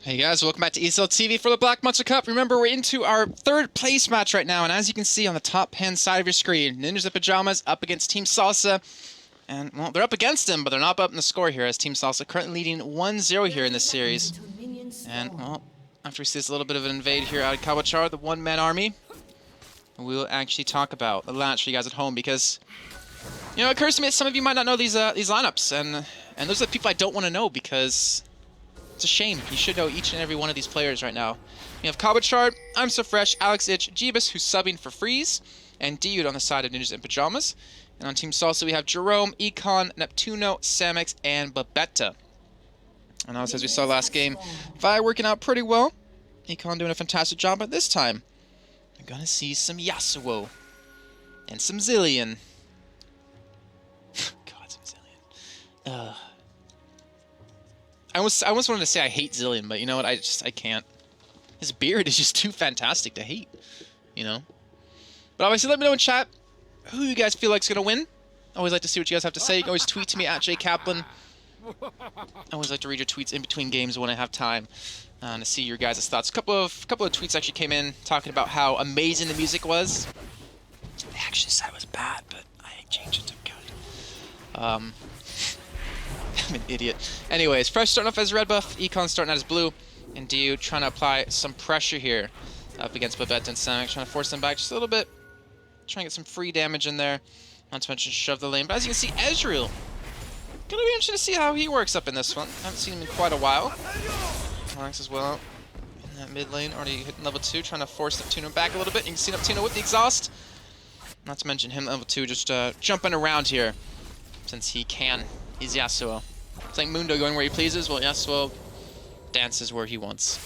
Hey guys, welcome back to ESL TV for the Black Monster Cup. Remember, we're into our third place match right now, and as you can see on the top hand side of your screen, Ninjas in Pyjamas up against Team Salsa. And, well, they're up against him, but they're not up in the score here, as Team Salsa currently leading 1-0 here in this series. And, well, after we see this little bit of an invade here out of Kawachar, the one-man army, we'll actually talk about the launch for you guys at home, because, you know, it occurs to me that some of you might not know these lineups, and those are the people I don't want to know, because it's a shame. You should know each and every one of these players right now. We have Kawachar, I'm So Fresh, Alex Itch, Jeebus, who's subbing for Freeze, and Dude on the side of Ninjas in Pyjamas. And on Team Salsa, we have Jerome, Econ, Neptuno, Samex, and Babetta. And also, as we saw last game, Vi working out pretty well. Econ doing a fantastic job, but this time, we're going to see some Yasuo. And some Zillion. God, some Zillion. I almost wanted to say I hate Zillion, but you know what? I can't. His beard is just too fantastic to hate, you know? But obviously, let me know in chat who you guys feel like is going to win. I always like to see what you guys have to say. You can always tweet to me at jkaplan. I always like to read your tweets in between games when I have time to see your guys' thoughts. A couple of tweets actually came in talking about how amazing the music was. They actually said it was bad, but I changed it to good. I'm an idiot. Anyways, Fresh starting off as red buff, Econ starting out as blue, and Dio trying to apply some pressure here up against Babette and Samek, trying to force them back just a little bit, trying to get some free damage in there, not to mention shove the lane. But as you can see, Ezreal, gonna be interesting to see how he works up in this one. Haven't seen him in quite a while. Alex as well in that mid lane, already hitting level 2, trying to force Neptuno back a little bit. You can see Neptuno with the exhaust, not to mention him level 2 just jumping around here since he can. He's Yasuo. It's like Mundo going where he pleases. Well, Yasuo dances where he wants.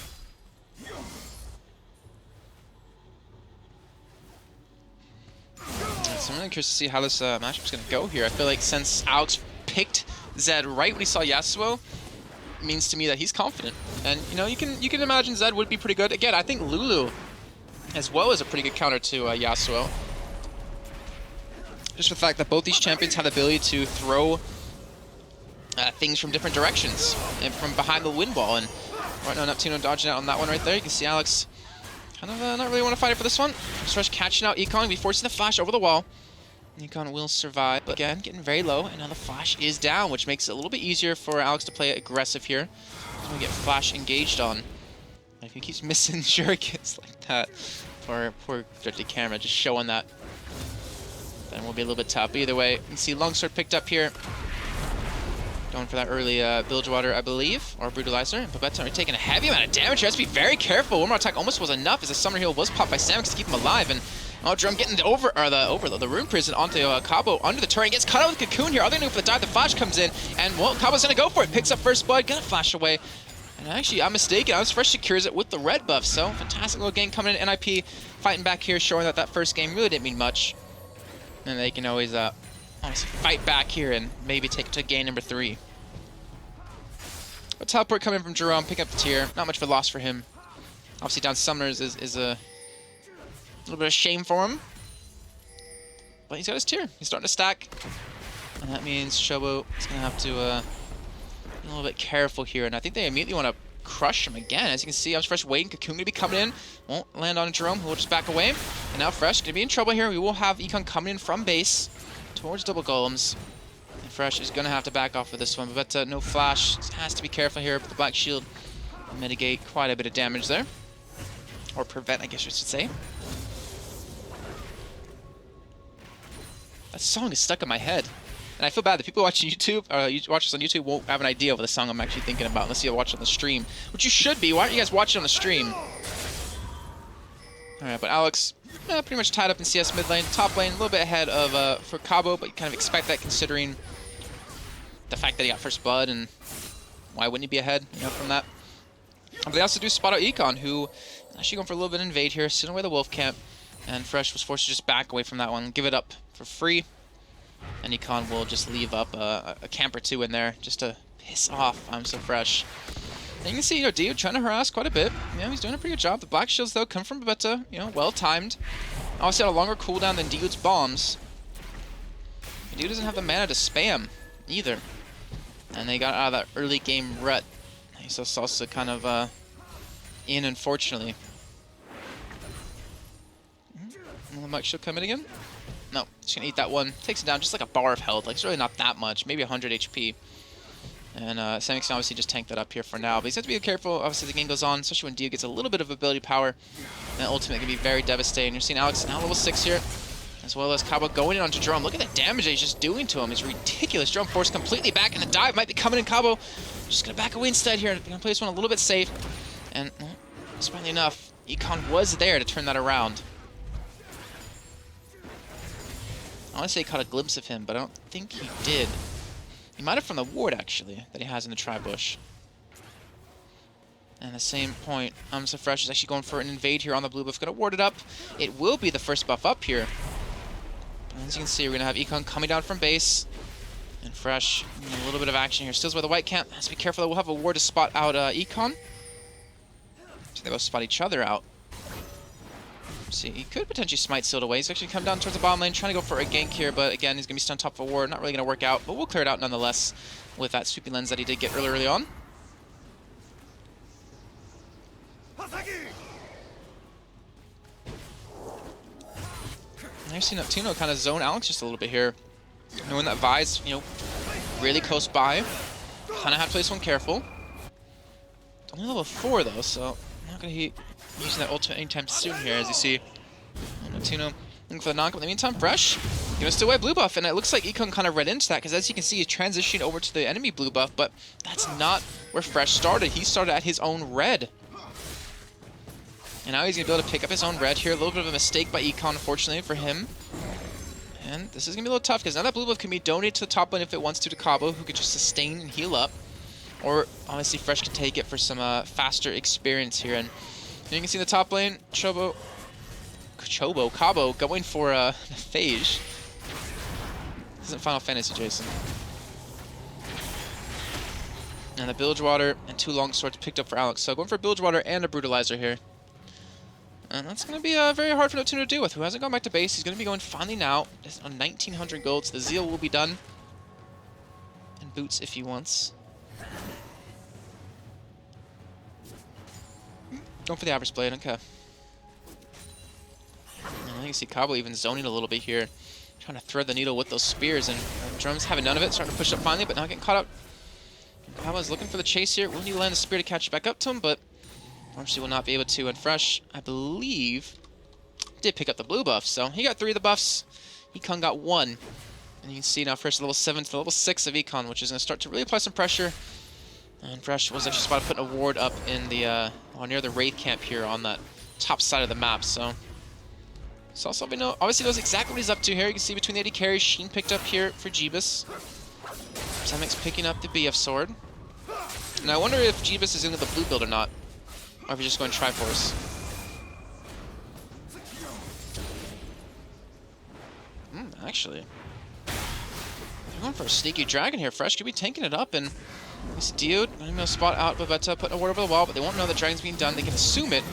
So I'm really curious to see how this matchup's going to go here. I feel like since Alex picked Zed right when he saw Yasuo, it means to me that he's confident. And, you know, you can imagine Zed would be pretty good. Again, I think Lulu as well is a pretty good counter to Yasuo. Just the fact that both these champions have the ability to throw things from different directions and from behind the wind wall. And right now, Neptuno dodging out on that one right there. You can see Alex kind of not really want to fight it for this one. Fresh catching out Econ, be forcing the flash over the wall. Econ will survive, but again, getting very low, and now the flash is down, which makes it a little bit easier for Alex to play aggressive here. He's going to get flash engaged on. And if he keeps missing shurikens like that, poor dirty camera just showing that, then we'll be a little bit tough. But either way, you can see Longsword picked up here. Going for that early Bilgewater, I believe, or Brutalizer. And Babette are taking a heavy amount of damage. He has to be very careful. One more attack almost was enough as the Summoner Heal was popped by Samus to keep him alive. And Drum getting the Rune Prison onto Cabo under the turret. Gets cut out with Cocoon here. Other thing for the dive, the flash comes in, and well, Cabo's gonna go for it. Picks up first blood, gonna flash away. And actually, I'm mistaken. I was Fresh secures it with the red buff. So fantastic little game coming in. NIP fighting back here, showing that that first game really didn't mean much. And they can always honestly fight back here and maybe take it to game number 3. But teleport coming from Jerome, picking up the tier. Not much of a loss for him. Obviously, down Summoners is a little bit of shame for him. But he's got his tier. He's starting to stack. And that means Shobo is going to have to be a little bit careful here. And I think they immediately want to crush him again. As you can see, I was Fresh waiting. Cocoon going to be coming in. Won't land on Jerome, who will just back away. And now Fresh going to be in trouble here. We will have Econ coming in from base towards double golems. And Fresh is going to have to back off for this one. But no flash. Has to be careful here. But the Black Shield will mitigate quite a bit of damage there. Or prevent, I guess you should say. That song is stuck in my head. And I feel bad. The people watching YouTube, you watch this on YouTube, won't have an idea of the song I'm actually thinking about unless you watch it on the stream. Which you should be. Why don't you guys watch it on the stream? Alright, but Alex, pretty much tied up in CS mid lane. Top lane, a little bit ahead of for Cabo, but you kind of expect that considering the fact that he got first blood, and why wouldn't he be ahead, you know, from that? But they also do spot out Econ, who is actually going for a little bit of invade here, sitting away the wolf camp. And Fresh was forced to just back away from that one, give it up for free. And Econ will just leave up a camp or 2 in there just to piss off I'm So Fresh. And you can see, you know, Dio trying to harass quite a bit. You know, he's doing a pretty good job. The Black Shields, though, come from Babetta, you know, well-timed. Obviously had a longer cooldown than Dio's bombs. But Dio doesn't have the mana to spam either. And they got out of that early game rut. You saw Salsa kind of in, unfortunately. Might she'll come in again? No, she's gonna eat that one. Takes it down just like a bar of health. Like, it's really not that much, maybe 100 HP. And Samix can obviously just tank that up here for now. But he's got to be careful, obviously, as the game goes on, especially when Dio gets a little bit of ability power. And ultimate can be very devastating. You're seeing Alex now level 6 here, as well as Cabo going in onto Drum. Look at the damage that he's just doing to him. It's ridiculous. Drum forced completely back, and the dive might be coming in. Cabo just gonna back away instead here. Gonna play this one a little bit safe. And, well, surprisingly enough, Econ was there to turn that around. I want to say he caught a glimpse of him, but I don't think he did. He might have from the ward, actually, that he has in the tri-bush. And at the same point, so Fresh is actually going for an invade here on the blue buff. Going to ward it up. It will be the first buff up here. But as you can see, we're going to have Econ coming down from base. And Fresh, a little bit of action here. Stills by the white camp. Has to be careful. We'll have a ward to spot out Econ. So they both spot each other out. See, he could potentially smite Sealed away. He's actually come down towards the bottom lane, trying to go for a gank here, but again, he's going to be stunned top of a ward. Not really going to work out, but we'll clear it out nonetheless with that sweeping lens that he did get early on. I've seen Neptuno kind of zone Alex just a little bit here. Knowing that Vi's, you know, really close by. Kind of have to play this one careful. It's only level 4 though, so I'm not going to using that ultimate anytime soon here, as you see. Neptuno looking for the knock. In the meantime, Fresh gonna steal away blue buff, and it looks like Econ kind of read into that, because as you can see, he's transitioning over to the enemy blue buff, but that's not where Fresh started. He started at his own red. And now he's gonna be able to pick up his own red here. A little bit of a mistake by Econ, unfortunately, for him. And this is gonna be a little tough, because now that blue buff can be donated to the top lane if it wants to Cabo, who could just sustain and heal up. Or, honestly, Fresh can take it for some faster experience here. And you can see in the top lane, Cabo going for a phage. This isn't Final Fantasy, Jason. And the Bilgewater and 2 long swords picked up for Alex. So going for a Bilgewater and a Brutalizer here. And that's going to be very hard for Neptuno to deal with, who hasn't gone back to base. He's going to be going finally now on 1900 gold. So the Zeal will be done. And boots if he wants. Going for the average blade, okay. And you can see Cabo even zoning a little bit here. Trying to thread the needle with those spears, and Drum's having none of it. Starting to push up finally, but not getting caught up. Cabo's looking for the chase here. Will need to land a spear to catch back up to him, but unfortunately will not be able to. And Fresh, I believe, did pick up the blue buff, so he got 3 of the buffs. Econ got 1. And you can see now Fresh level 7 to level 6 of Econ, which is going to start to really apply some pressure. And Fresh was actually spotted putting a ward up in the near the Wraith camp here on that top side of the map. So Salsa obviously knows exactly what he's up to here. You can see between the AD carries, Sheen picked up here for Jeebus. Samix picking up the BF sword. And I wonder if Jeebus is into the blue build or not, or if he's just going Triforce. Actually, they're going for a sneaky dragon here. Fresh could be tanking it up, and this dude, I'm going to spot out Babetta, putting a ward over the wall, but they won't know the dragon's being done. They can assume it.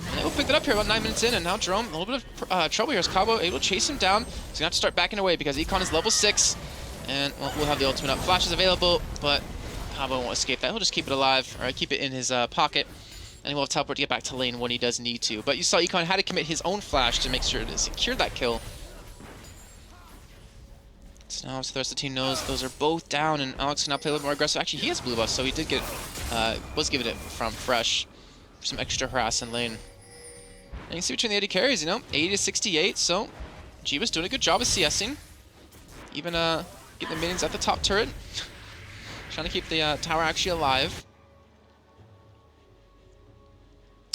And they will pick it up here about 9 minutes in, and now Jerome, a little bit of trouble here as Cabo able to chase him down. He's going to have to start backing away because Econ is level 6. And well, we'll have the ultimate up. Flash is available, but Cabo won't escape that. He'll just keep it alive, or keep it in his pocket. And he will have teleport to get back to lane when he does need to. But you saw Econ had to commit his own flash to make sure to secure that kill. So now the rest of the team knows those are both down, and Alex can now play a little more aggressive. Actually, he has blue buff, so he did get, was given it from Fresh for some extra harass in lane. And you can see between the AD carries, you know, 80 to 68, so Jeebus doing a good job of CSing. Even getting the minions at the top turret. Trying to keep the tower actually alive.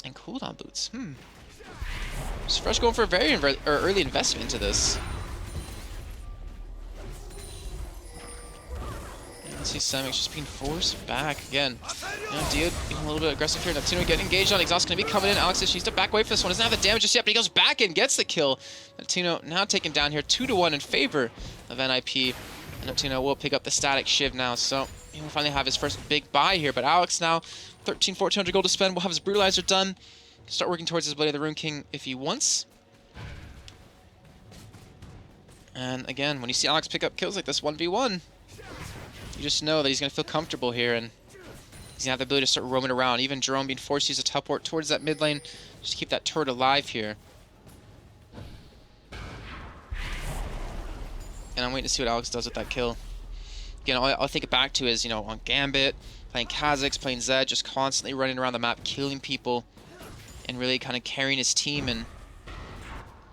And cooldown boots, So Fresh going for a very early investment into this. See Samix just being forced back again. You know, Dio being a little bit aggressive here. Neptuno getting engaged on. Exhaust going to be coming in. Alex needs to back away from this one. Doesn't have the damage just yet, but he goes back and gets the kill. Neptuno now taken down here 2-1 in favor of NIP. And Neptuno will pick up the static shiv now, so he will finally have his first big buy here. But Alex now, 1,400 gold to spend. Will have his Brutalizer done. Start working towards his Blade of the Rune King if he wants. And again, when you see Alex pick up kills like this 1v1, you just know that he's going to feel comfortable here, and He's gonna have the ability to start roaming around. Even Jerome being forced to use a teleport towards that mid lane just to keep that turret alive here. And I'm waiting to see what Alex does with that kill. Again, all I'll think it back to is, you know, on Gambit, playing Kha'Zix, playing Zed, just constantly running around the map, killing people, and really kind of carrying his team. And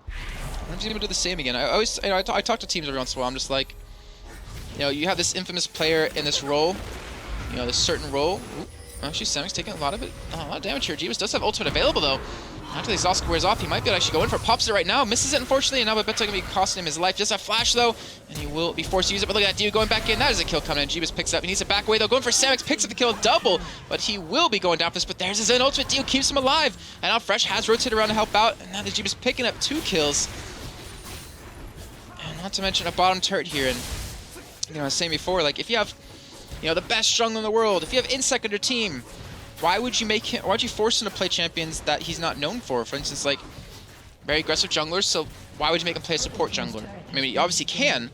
I'm just gonna do the same again. I always, you know, I talk to teams every once in a while. I'm just like, you know, you have this infamous player in this role, you know, this certain role. Ooh, actually, Samik's taking a lot of damage here. Jeebus does have ultimate available though. After the exhaust wears off, he might be able to actually go in for pops it right now. Misses it, unfortunately, and now Babetta gonna be costing him his life. Just a flash though, and he will be forced to use it. But look at that dude going back in. That is a kill coming in. Jeebus picks it up. He needs to back away though. Going for Samix, picks up the kill double, but he will be going down for this. But there's his own ultimate deal, keeps him alive. And now Fresh has rotated around to help out, and now the Jeebus picking up 2 kills. And not to mention a bottom turret here. And you know, I was saying before, like if you have, you know, the best jungler in the world, if you have Insect on your team, why would you make him? Why would you force him to play champions that he's not known for? For instance, like very aggressive junglers. So why would you make him play a support jungler? I mean, you obviously can,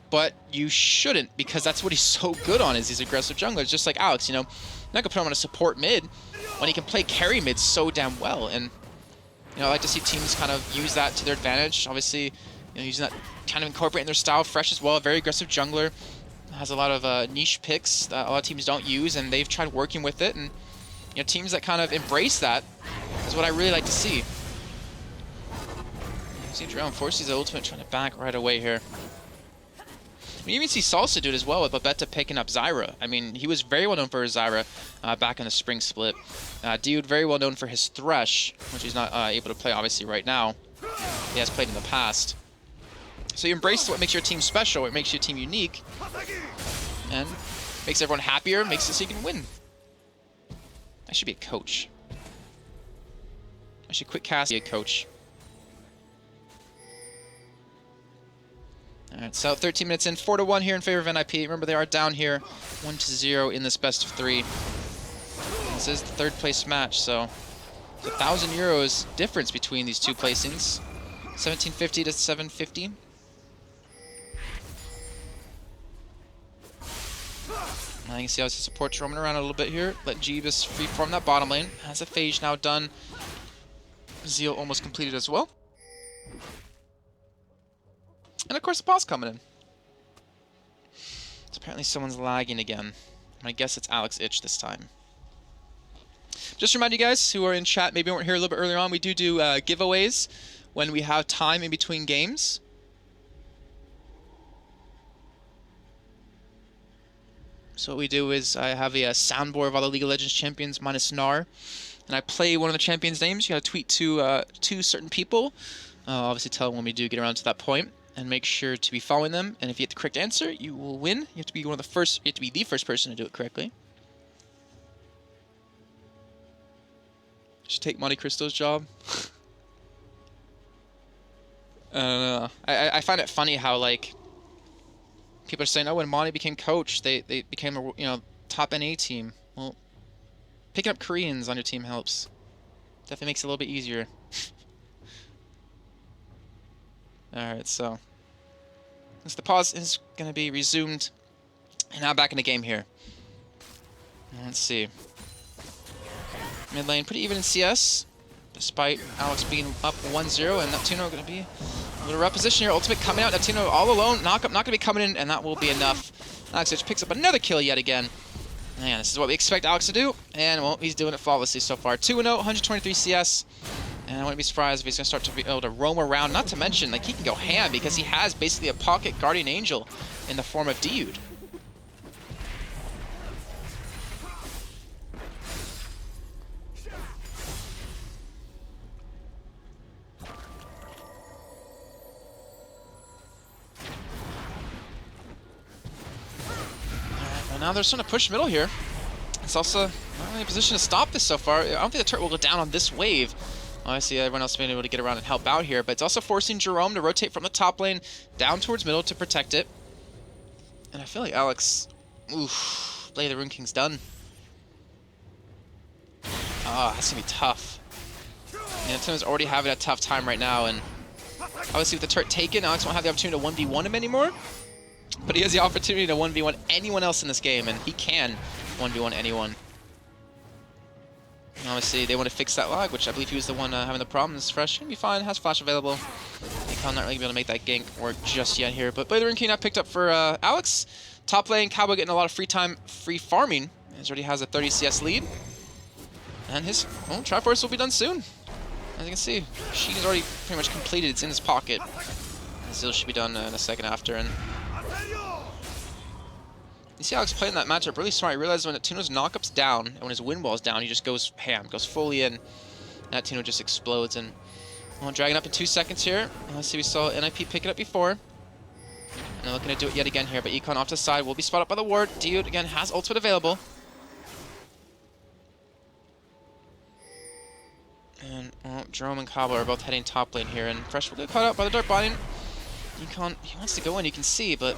but you shouldn't, because that's what he's so good on, is these aggressive junglers. Just like Alex, you know, I'm not gonna put him on a support mid when he can play carry mid so damn well. And you know, I like to see teams kind of use that to their advantage. Obviously, you know, using that, kind of incorporating their style. Fresh as well, very aggressive jungler. Has a lot of niche picks that a lot of teams don't use, and they've tried working with it. And you know, teams that kind of embrace that is what I really like to see. See Jerome forces the ultimate, trying to back right away here. We even see Salsa do it as well with Babetta picking up Zyra. I mean, he was very well known for his Zyra back in the spring split. Dude, very well known for his Thresh, which he's not able to play obviously right now. He has played in the past. So you embrace what makes your team special, what makes your team unique, and makes everyone happier, makes it so you can win. I should be a coach. I should quit casting a coach. Alright, so 13 minutes in, 4-1 here in favor of NIP. Remember, they are down here 1-0 in this best of 3. This is the 3rd place match, so it's 1,000 euros difference between these two placings. 1750 to 750. Now you can see how his support's roaming around a little bit here. Let Jeebus freeform that bottom lane. Has a phage now done. Zeal almost completed as well. And of course the pause coming in. So apparently someone's lagging again. I guess it's Alex Itch this time. Just to remind you guys who are in chat, maybe weren't here a little bit earlier on, we do giveaways when we have time in between games. So what we do is I have a soundboard of all the League of Legends champions minus Gnar, and I play one of the champions' names. You gotta tweet to 2 certain people. Obviously tell them when we do get around to that point, and make sure to be following them. And if you get the correct answer, you will win. You have to be one of the first. You have to be the first person to do it correctly. Should take Monte Cristo's job. I don't know. I find it funny how like people are saying, oh, when Monty became coach, they became a, you know, top NA team. Well, picking up Koreans on your team helps. Definitely makes it a little bit easier. Alright, so the pause is going to be resumed. And now back in the game here. Let's see. Mid lane pretty even in CS, despite Alex being up 1-0, and Neptuno going to be a little rough position here. Ultimate coming out, Neptuno all alone, knock up, not going to be coming in, and that will be enough. Alex just picks up another kill yet again. Man, this is what we expect Alex to do, and well, he's doing it flawlessly so far. 2-0, 123 CS, and I wouldn't be surprised if he's going to start to be able to roam around, not to mention, like, he can go ham, because he has basically a pocket guardian angel in the form of Dude. Now they're starting to push middle here. Salsa not really in a position to stop this so far. I don't think the turret will go down on this wave. Obviously, everyone else has been able to get around and help out here, but it's also forcing Jerome to rotate from the top lane down towards middle to protect it. And I feel like Alex, oof, Blade of the Rune King's done. Ah, that's gonna be tough. Yeah, Tim's already having a tough time right now, and obviously with the turret taken, Alex won't have the opportunity to 1v1 him anymore. But he has the opportunity to 1v1 anyone else in this game, and he can 1v1 anyone. And obviously, they want to fix that lag, which I believe he was the one having the problems. Fresh can be fine, has flash available. Econ not really be able to make that gank work just yet here. But Blade of the Ring King not picked up for Alex. Top lane, Cowboy getting a lot of free time, free farming. He already has a 30 CS lead. And his Triforce will be done soon. As you can see, Sheen is already pretty much completed. It's in his pocket. Zil should be done in a second after. And you see Alex playing that matchup really smart. He realizes when Tuno's knockup's down and when his wind wall's down, he just goes ham, goes fully in. That Tuno just explodes. And Dragon up in 2 seconds here. Let's see, we saw NIP pick it up before. And they're looking to do it yet again here, but Econ off to the side will be spotted by the ward. Dude, again, has ultimate available. And Jerome and Cabo are both heading top lane here, and Fresh will get caught out by the Dark Binding. Econ, he wants to go in, you can see, but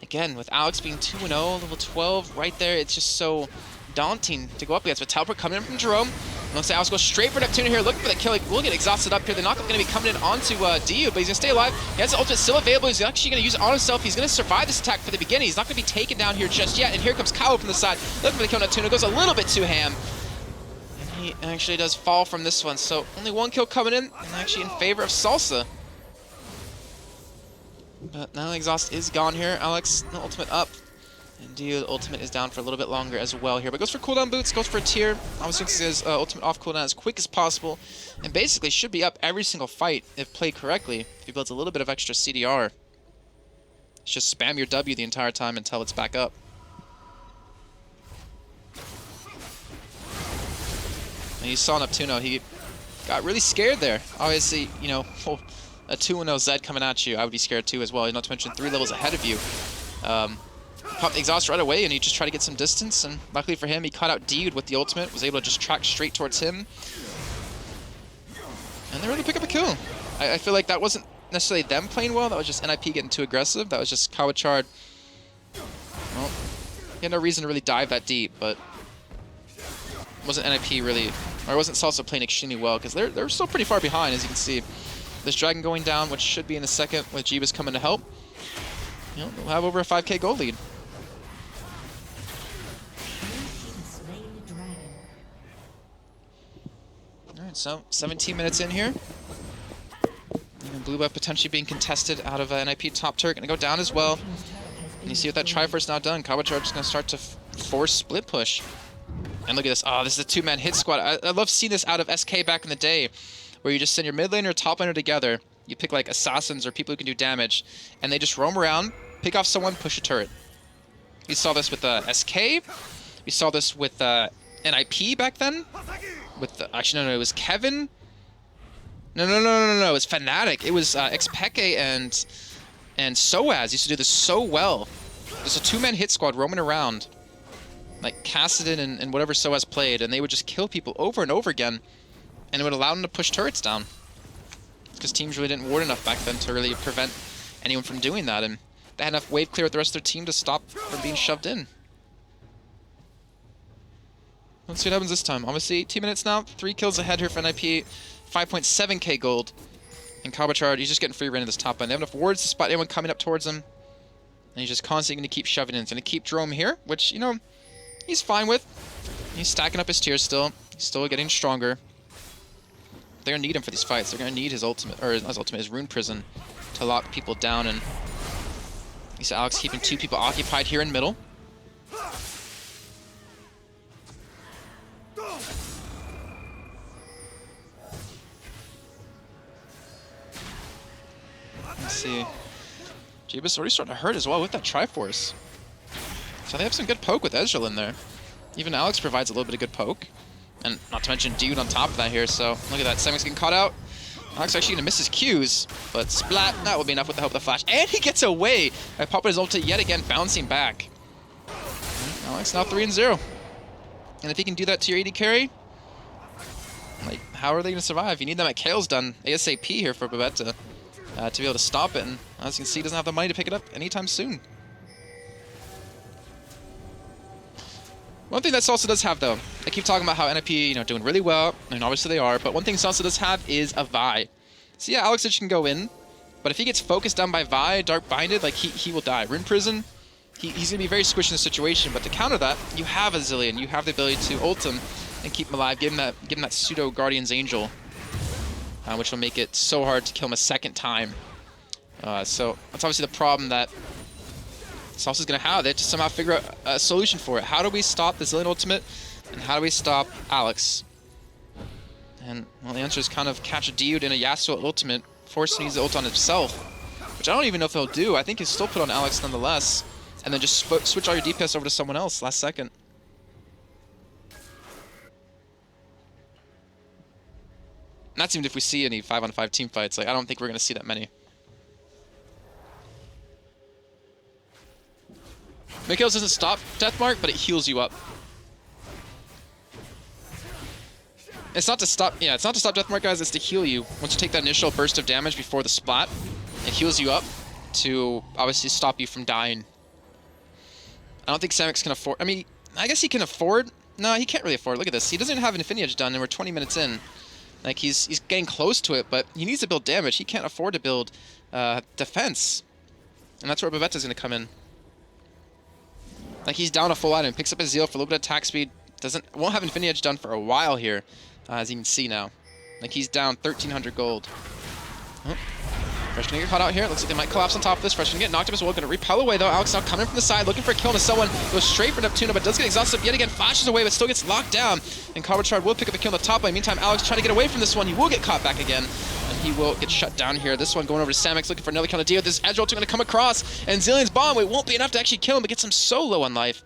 again, with Alex being 2-0, level 12 right there, it's just so daunting to go up against. But teleport coming in from Jerome. And looks like Alex goes straight for Neptune here, looking for the kill. He will get exhausted up here. The knockup going to be coming in onto DU, but he's going to stay alive. He has the ultimate still available. He's actually going to use it on himself. He's going to survive this attack for the beginning. He's not going to be taken down here just yet. And here comes Kao from the side, looking for the kill. Neptune goes a little bit too ham. He actually does fall from this one, so only 1 kill coming in, and actually in favor of Salsa. But now the exhaust is gone here. Alex, the ultimate up. And Dio, the ultimate is down for a little bit longer as well here. But goes for cooldown boots, goes for a tier. Obviously takes his ultimate off cooldown as quick as possible. And basically should be up every single fight if played correctly. If he builds a little bit of extra CDR. Just spam your W the entire time until it's back up. And you saw Neptuno, he got really scared there. Obviously, you know, a 2-0 Zed coming at you, I would be scared too as well, not to mention 3 levels ahead of you. Popped the exhaust right away and he just tried to get some distance, and luckily for him, he caught out Dude with the ultimate, was able to just track straight towards him. And they were able to pick up a kill. I feel like that wasn't necessarily them playing well, that was just NIP getting too aggressive. That was just Kawachard. Well, he had no reason to really dive that deep, but wasn't NIP really, or wasn't Salsa playing extremely well, because they're still pretty far behind, as you can see. This Dragon going down, which should be in a second, with Jeebus coming to help. You know, they'll have over a 5k gold lead. Alright, so 17 minutes in here. And blue buff potentially being contested out of NIP top turret, gonna go down as well. And you see what that Triforce now done. Kawachard is gonna start to force split push. And look at this. Oh, this is a 2-man hit squad. I love seeing this out of SK back in the day, where you just send your mid laner, top laner together. You pick like assassins or people who can do damage, and they just roam around, pick off someone, push a turret. We saw this with SK. We saw this with NIP back then. With actually no, it was Kevin. No, it was Fnatic. It was Xpeke and Soaz used to do this so well. There's a 2-man hit squad roaming around, like Kassadin and whatever Soaz played, and they would just kill people over and over again, and it would allow them to push turrets down. Because teams really didn't ward enough back then to really prevent anyone from doing that, and they had enough wave clear with the rest of their team to stop from being shoved in. Let's see what happens this time. Obviously, 18 minutes now, 3 kills ahead here for NIP, 5.7k gold. And Kawachard, he's just getting free reign of this top lane. They have enough wards to spot anyone coming up towards him. And he's just constantly going to keep shoving in. He's going to keep Jerome here, which, you know, he's fine with. He's stacking up his tiers still. He's still getting stronger. They're going to need him for these fights. They're going to need his ultimate, or his ultimate, his rune prison to lock people down. And you see Alex keeping 2 people occupied here in middle. Let's see. Jeebus already starting to hurt as well with that Triforce. So they have some good poke with Ezreal in there. Even Alex provides a little bit of good poke. And not to mention Dude on top of that here, so look at that. Semix getting caught out. Alex actually gonna miss his Qs, but splat, that will be enough with the help of the flash. And he gets away by popping his ulti yet again, bouncing back. Alex now 3-0. And if he can do that to your AD carry, like, how are they gonna survive? You need them at Kale's done ASAP here for Babette to be able to stop it, and as you can see, he doesn't have the money to pick it up anytime soon. One thing that Salsa does have, though, I keep talking about how NIP, you know, doing really well, and obviously they are, but one thing Salsa does have is a Vi. So yeah, Alex can go in, but if he gets focused down by Vi, Dark Binded, like, he will die. Rune Prison, he's going to be very squishy in the situation, but to counter that, you have a Zilean. You have the ability to ult him and keep him alive, give him that pseudo Guardian's Angel, which will make it so hard to kill him a second time. So that's obviously the problem that Salsa's going to have. They have to somehow figure out a solution for it. How do we stop the Zilean ultimate, and how do we stop Alex? And, well, the answer is kind of catch a dude in a Yasuo ultimate, force him to use the ult on himself, which I don't even know if he'll do. I think he'll still put on Alex nonetheless, and then just switch all your DPS over to someone else last second. And that's even if we see any 5-on-5 team fights. Like, I don't think we're going to see that many. Mikhails doesn't stop Deathmark, but it heals you up. It's not to stop, yeah, it's not to stop Deathmark, guys, it's to heal you. Once you take that initial burst of damage before the splat, it heals you up to obviously stop you from dying. I don't think Samix can afford, I mean, I guess he can afford, no, he can't really afford, look at this. He doesn't even have an Infinity Edge done and we're 20 minutes in. Like, he's getting close to it, but he needs to build damage. He can't afford to build defense. And that's where Babetta's going to come in. Like, he's down a full item, picks up his Zeal for a little bit of attack speed, won't have Infinity Edge done for a while here, as you can see now. Like, he's down 1,300 gold. Oh. Fresh gonna get caught out here. Looks like they might collapse on top of this. Fresh gonna get knocked up as well. Gonna repel away though. Alex now coming from the side, looking for a kill into someone. Goes straight for Neptuno, but does get exhausted yet again. Flashes away, but still gets locked down. And Carbachard will pick up a kill on the top lane. Meantime, Alex trying to get away from this one. He will get caught back again. And he will get shut down here. This one going over to Samix, looking for another kind of deal. This Edge ultimate gonna come across. And Zilean's bomb, it won't be enough to actually kill him, but gets him so low on life.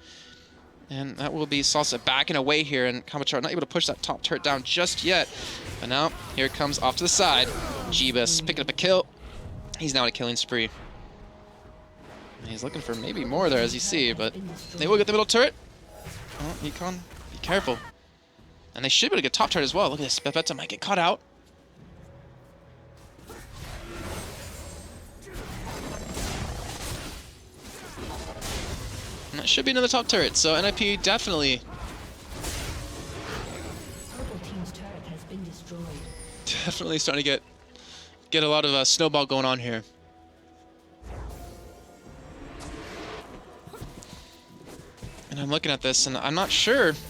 And that will be Salsa backing away here, and Carbachard not able to push that top turret down just yet. But now, here it comes off to the side. Jeebus picking up a kill. He's now on a killing spree. And he's looking for maybe more there, as you see, but they will get the middle turret. Oh, Econ, be careful. And they should be able to get top turret as well. Look at this, Babetta might get caught out. And that should be another top turret, so NIP definitely... Definitely starting to get a lot of snowball going on here. And I'm looking at this, and I'm not sure if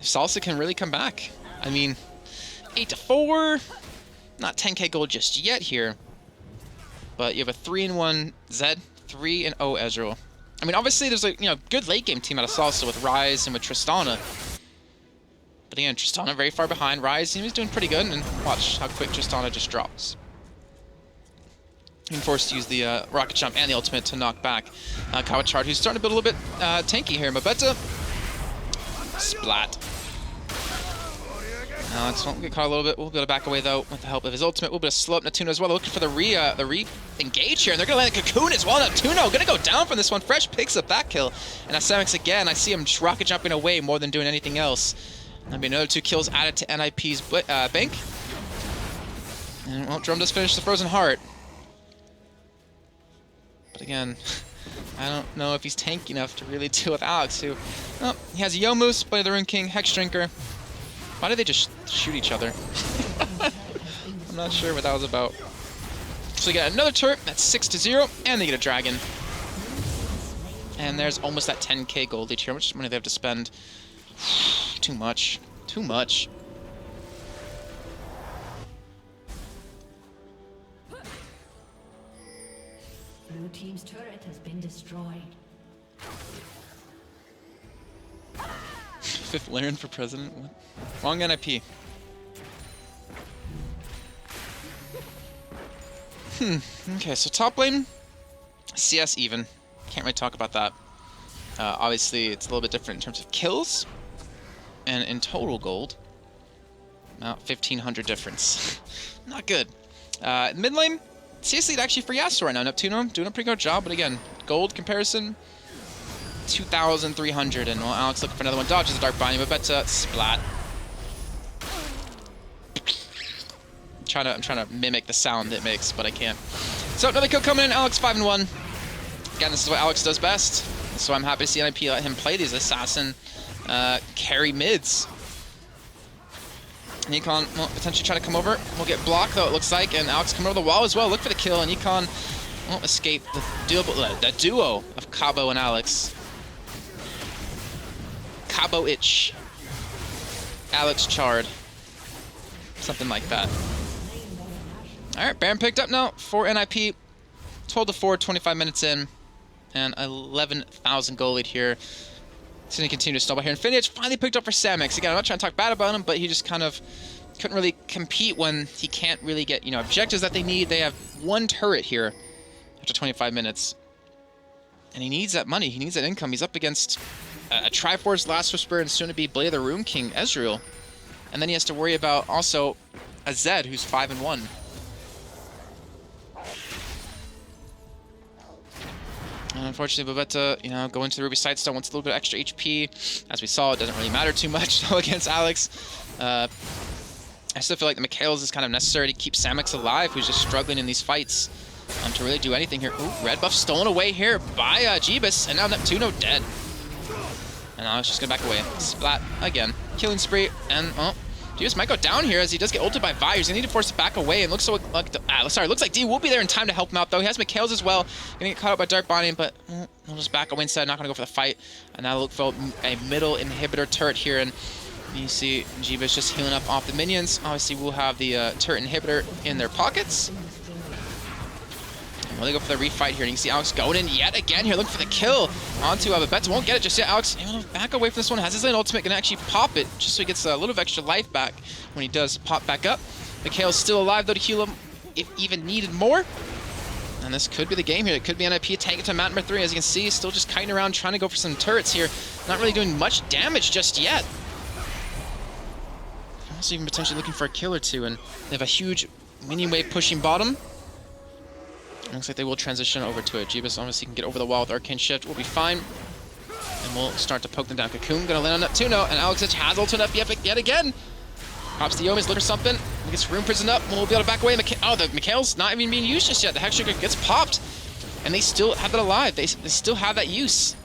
Salsa can really come back. I mean, 8-4, not 10k gold just yet here, but you have a 3-1 Zed, 3-0 Ezreal. I mean, obviously there's a good late game team out of Salsa with Ryze and with Tristana. But again, Tristana very far behind. Ryze, he's doing pretty good, and watch how quick Tristana just drops. Being forced to use the rocket jump and the ultimate to knock back Carbachard, who's starting to build a little bit tanky here. Mabetta, splat. Alex won't get caught a little bit. We'll be able to back away though with the help of his ultimate. We'll be able to slow up Neptuno as well. They're looking for the re-engage here, and they're going to land a cocoon as well. Neptuno going to go down from this one. Fresh picks up that kill. And now Samix again, I see him rocket jumping away more than doing anything else. That'll be another 2 kills added to NIP's bank. And, well, Drum does finish the Frozen Heart. But again, I don't know if he's tanky enough to really deal with Alex, who... Oh, he has Yomus, Blade of the Rune King, Hex Drinker. Why did they just shoot each other? I'm not sure what that was about. So we get another turret, that's 6-0, and they get a dragon. And there's almost that 10k gold each here. How much money they have to spend? Too much. Too much. Blue team's turret has been destroyed. 5th Laren for president? What? Wrong NIP. Okay, so top lane, CS even. Can't really talk about that. Obviously, it's a little bit different in terms of kills. And in total gold, about 1,500 difference. Not good. Mid lane, CS lead actually for Yasuo right now. Neptuno doing a pretty good job, but again, gold comparison, 2,300. And well, Alex looking for another one. Dodges the Dark Binding, but splat. I'm trying to mimic the sound it makes, but I can't. So another kill coming in. Alex 5-1. Again, this is what Alex does best. So I'm happy to see NIP let him play these assassin carry mids. And Econ will potentially try to come over. We'll get blocked though, it looks like, and Alex coming over the wall as well. Look for the kill, and Econ won't escape the duo of Cabo and Alex. Cabo Itch. Alex Chard. Something like that. Alright, Baron picked up now for NIP. 12-4, 25 minutes in. And 11,000 gold lead here. It's going to continue to snowball here. And Finish finally picked up for Samix. Again, I'm not trying to talk bad about him, but he just kind of couldn't really compete when he can't really get, you know, objectives that they need. They have one turret here after 25 minutes. And he needs that money. He needs that income. He's up against a Triforce, Last Whisper, and soon to be Blade of the Rune King, Ezreal. And then he has to worry about also a Zed, who's 5-1. And unfortunately, Babetta, you know, going to the Ruby Sightstone wants a little bit extra HP. As we saw, it doesn't really matter too much though against Alex. I still feel like the Mikhails is kind of necessary to keep Samix alive, who's just struggling in these fights to really do anything here. Ooh, red buff stolen away here by Jeebus, and now Neptuno dead. And now it's just gonna back away. Splat again. Killing spree, and oh, Jeebus might go down here as he does get ulted by Vi. He's gonna need to force it back away, and looks so like looks like D will be there in time to help him out though. He has Mikhails as well. Gonna get caught up by Dark Bonding, but we'll just back away instead. Not gonna go for the fight. And now look for a middle inhibitor turret here, and you see Jeebus just healing up off the minions. Obviously, we'll have the turret inhibitor in their pockets. Well, they go for the refight here, and you can see Alex going in yet again here, looking for the kill onto Babetta. Won't get it just yet. Alex able to back away from this one. Has his lane ultimate, gonna actually pop it just so he gets a little of extra life back when he does pop back up. Mikhail's still alive though to heal him if even needed more. And this could be the game here. It could be NIP tank to map number 3. As you can see, he's still just kiting around trying to go for some turrets here. Not really doing much damage just yet. Also even potentially looking for a kill or two, and they have a huge minion wave pushing bottom. Looks like they will transition over to it. Jeebus obviously can get over the wall with Arcane Shift. We'll be fine. And we'll start to poke them down. Cocoon gonna land on Neptuno, and Alex has ulted up yet again. Pops the Yomis, look for something. He gets Rune Prison up, and we'll be able to back away. Oh, the Mikhail's not even being used just yet. The Hex Trigger gets popped, and they still have that alive. They still have that use.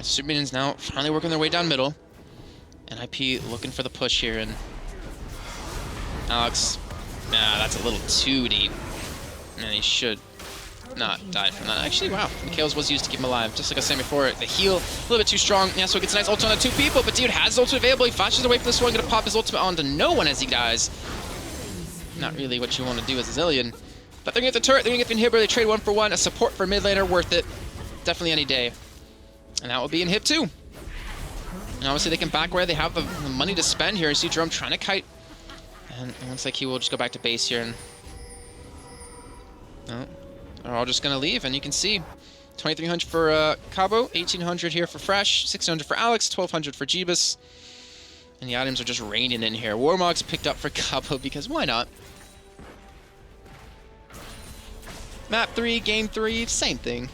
Super Minions now finally working their way down middle. NIP looking for the push here, and Alex, nah, that's a little too deep. And he should not die from that. Actually, wow, Mikhail's was used to keep him alive. Just like I was saying before, the heal, a little bit too strong. Yeah, so he gets a nice ult on the 2 people, but dude has his ultimate available. He flashes away from this one, gonna pop his ultimate onto no one as he dies. Not really what you want to do as a Zillion. But they're gonna get the turret, they're gonna get the inhibitor, they trade 1 for 1. A support for mid laner, worth it. Definitely any day. And that will be in hip 2. And obviously they can back where they have the money to spend here. You see Jerome trying to kite. And it looks like he will just go back to base here. And oh, they're all just going to leave. And you can see 2,300 for Cabo, 1,800 here for Fresh, 600 for Alex, 1,200 for Jeebus. And the items are just raining in here. Warmog's picked up for Cabo because why not? Map 3, game 3, same thing.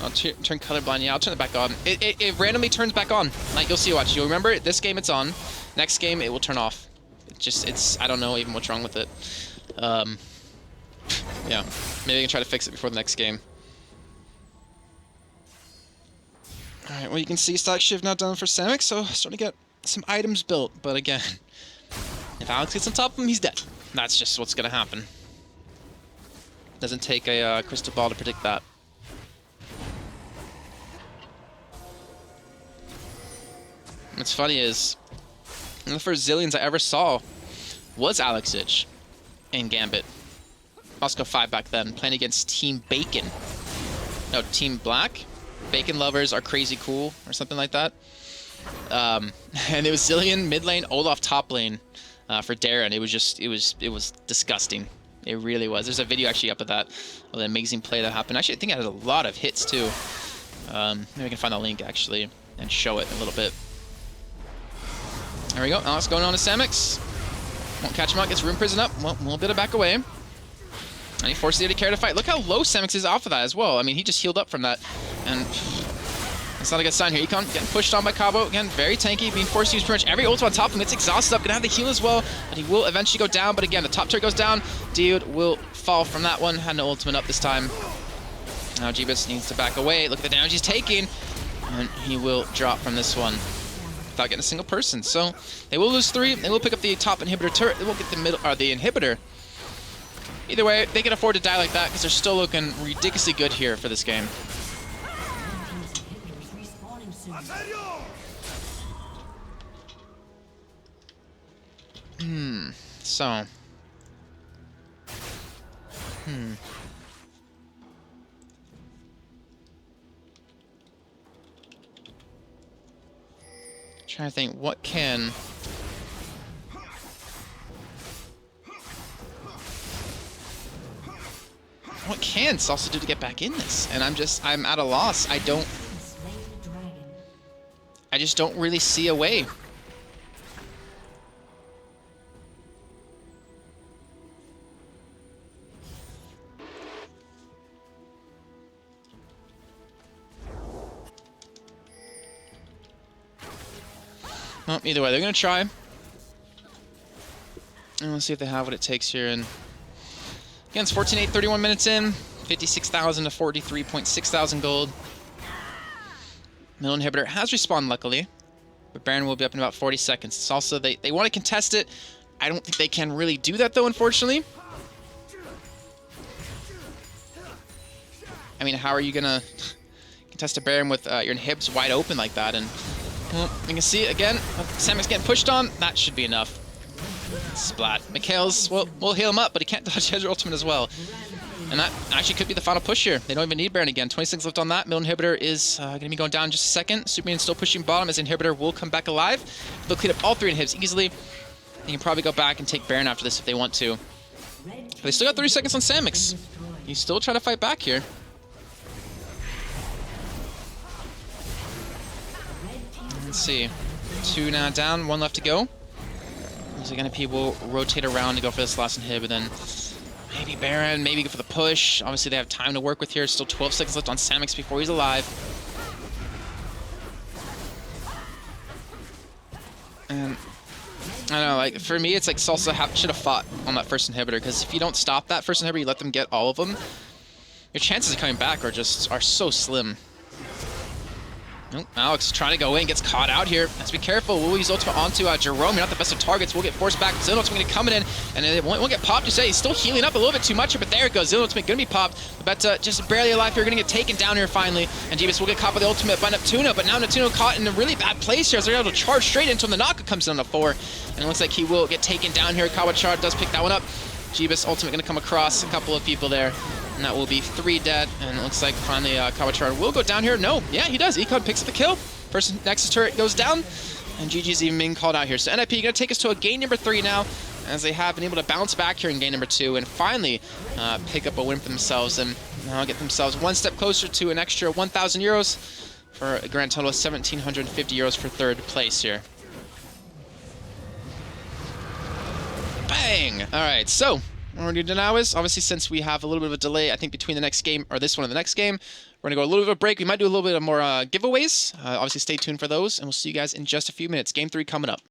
I'll turn colorblind. Yeah, I'll turn it back on. It randomly turns back on. Like, you'll see, watch. You'll remember it. This game it's on. Next game it will turn off. I don't know even what's wrong with it. Yeah, maybe I can try to fix it before the next game. Alright, well you can see Static Shift now done for Samix, so starting to get some items built. But again, if Alex gets on top of him, he's dead. That's just what's gonna happen. Doesn't take a crystal ball to predict that. What's funny is, one of the first Zillions I ever saw was Alex Ich in Gambit. Moscow 5 back then, playing against Team Bacon. No, Team Black? Bacon lovers are crazy cool, or something like that. And it was Zillion mid lane, Olaf top lane for Darren. It was disgusting. It really was. There's a video actually up of that, of the amazing play that happened. Actually, I think it had a lot of hits too. Maybe we can find the link actually and show it a little bit. There we go. Alex going on to Samix. Won't catch him out. Gets Rune Prison up. Well, a little bit of back away. And he forces the AD carry to fight. Look how low Samix is off of that as well. I mean, he just healed up from that. And it's not a good sign here. Econ getting pushed on by Cabo. Again, very tanky. Being forced to use pretty much every ult on top of him. Gets exhausted up. Gonna have the heal as well. But he will eventually go down. But again, the top turret goes down. Dude will fall from that one. Had no ultimate up this time. Now Jeebus needs to back away. Look at the damage he's taking. And he will drop from this one without getting a single person. So they will lose 3. They will pick up the top inhibitor turret. They won't get the middle or the inhibitor. Either way, they can afford to die like that because they're still looking ridiculously good here for this game. So. Trying to think what can Salsa do to get back in this? And I'm at a loss. I just don't really see a way. Well, either way, they're going to try. And we'll see if they have what it takes here. And again, it's 14-8, 31 minutes in. 56,000 to 43.6 thousand gold. Middle inhibitor has respawned, luckily. But Baron will be up in about 40 seconds. It's also, they want to contest it. I don't think they can really do that, though, unfortunately. I mean, how are you going to contest a Baron with your inhibs wide open like that? And well, you can see it again. Samic's getting pushed on. That should be enough. Splat. Mikhail's, well, we'll heal him up, but he can't dodge his ultimate as well. And that actually could be the final push here. They don't even need Baron again. 26 left on that. Middle inhibitor is going to be going down in just a second. Superman still pushing bottom as inhibitor will come back alive. They'll clean up all 3 inhibs easily. They can probably go back and take Baron after this if they want to. But they still got 30 seconds on Samix. He's still trying to fight back here. Let's see. 2 now down, 1 left to go. Looks like NP will rotate around to go for this last inhib, and then maybe Baron, maybe go for the push. Obviously, they have time to work with here. Still 12 seconds left on Samix before he's alive. And I don't know, like, for me, it's like Salsa should have fought on that first inhibitor, because if you don't stop that first inhibitor, you let them get all of them, your chances of coming back are so slim. Nope, Alex trying to go in, gets caught out here. Let's be careful. We'll use ultimate onto Jerome. You're not the best of targets. We'll get forced back. Zillion ultimate coming in, and it won't get popped. You say he's still healing up a little bit too much here, but there it goes. Zillion ultimate gonna be popped. But just barely alive here. Gonna get taken down here finally. And Jeebus will get caught by the ultimate by Neptuno, but now Neptuno caught in a really bad place here. So they're able to charge straight into him. The Naka comes in on a 4, and it looks like he will get taken down here. Kawachar does pick that one up. Jeebus ultimate gonna come across a couple of people there. And that will be 3 dead. And it looks like finally Kawachar will go down here. No, yeah, he does. Econ picks up the kill. First Nexus turret goes down, and GG's even being called out here. So NIP going to take us to a game number 3 now, as they have been able to bounce back here in game number 2 and finally pick up a win for themselves and now get themselves 1 step closer to an extra 1,000 euros for a grand total of 1,750 euros for 3rd place here. Bang! All right, so what we're going to do now is, obviously, since we have a little bit of a delay, I think, between the next game, or this one and the next game, we're going to go a little bit of a break. We might do a little bit of more giveaways. Obviously, stay tuned for those, and we'll see you guys in just a few minutes. Game 3 coming up.